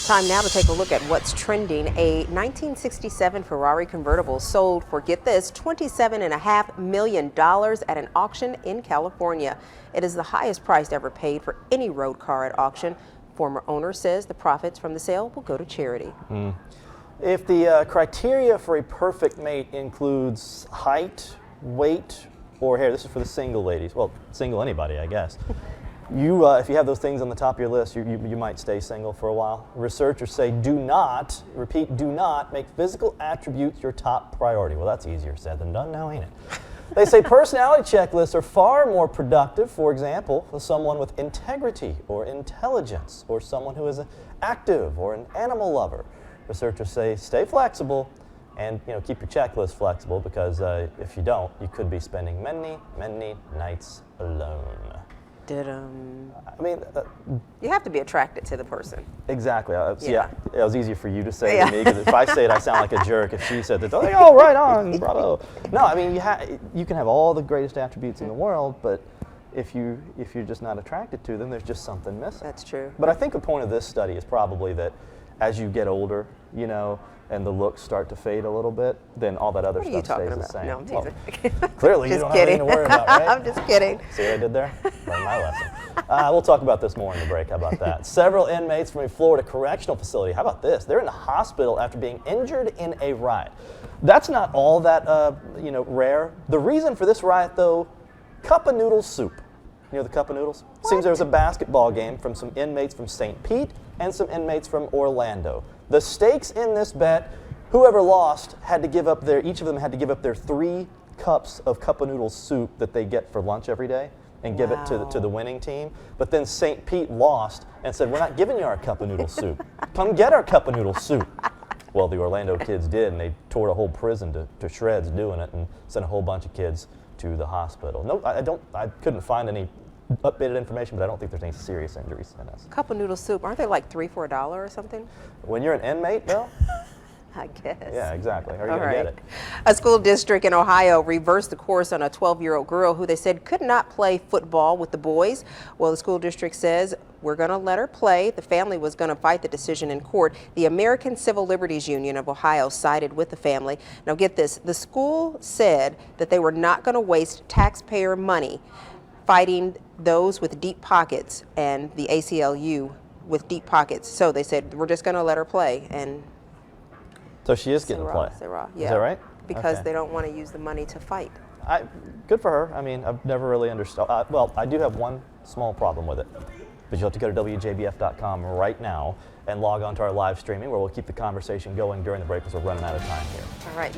Time now to take a look at what's trending. A 1967 Ferrari convertible sold for, get this, $27.5 million at an auction in California. It is the highest price ever paid for any road car at auction. Former owner says the profits from the sale will go to charity. If the criteria for a perfect mate includes height, weight, or hair, this is for the single ladies, well, single anybody, I guess. If you have those things on the top of your list, you might stay single for a while. Researchers say do not, repeat, do not make physical attributes your top priority. Well, that's easier said than done now, ain't it? They say personality checklists are far more productive, for example, for someone with integrity or intelligence, or someone who is active or an animal lover. Researchers say stay flexible and keep your checklist flexible, because if you don't, you could be spending many, many nights alone. I mean, you have to be attracted to the person. Exactly. Yeah, it was easier for you to say than me, because if I say it, I sound like a jerk. If she said that, like, oh, right on, bravo. No, I mean, you can have all the greatest attributes in the world, but if you're just not attracted to them, there's just something missing. That's true. But I think the point of this study is probably that as you get older, and the looks start to fade a little bit, then all that other stuff stays the same. No, I'm teasing. Clearly, you don't have anything to worry about, right? I'm just kidding. See what I did there? Learned my lesson. We'll talk about this more in the break. How about that? Several inmates from a Florida correctional facility. How about this? They're in the hospital after being injured in a riot. That's not all that rare. The reason for this riot, though, cup of noodle soup. You know the cup of noodles? What? Seems there was a basketball game from some inmates from St. Pete and some inmates from Orlando. The stakes in this bet, whoever lost had to give up each of them had to give up their 3 cups of cup of noodle soup that they get for lunch every day and give it to the winning team. But then St. Pete lost and said, we're not giving you our cup of noodle soup. Come get our cup of noodle soup. Well, the Orlando kids did, and they tore a whole prison to shreds doing it and sent a whole bunch of kids to the hospital. No, I couldn't find any updated information, but I don't think there's any serious injuries in this. Cup of noodle soup, aren't they like 3 for $1 or something? When you're an inmate, though? I guess. Yeah, exactly. How are you going to get it? A school district in Ohio reversed the course on a 12-year-old girl who they said could not play football with the boys. Well, the school district says we're going to let her play. The family was going to fight the decision in court. The American Civil Liberties Union of Ohio sided with the family. Now get this, the school said that they were not going to waste taxpayer money fighting those with deep pockets and the ACLU with deep pockets. So they said, we're just going to let her play. And so she is getting to play. Yeah. Is that right? Because they don't want to use the money to fight. Good for her. I mean, I've never really understood. Well, I do have one small problem with it. But you'll have to go to WJBF.com right now and log on to our live streaming, where we'll keep the conversation going during the break, because we're running out of time here. All right.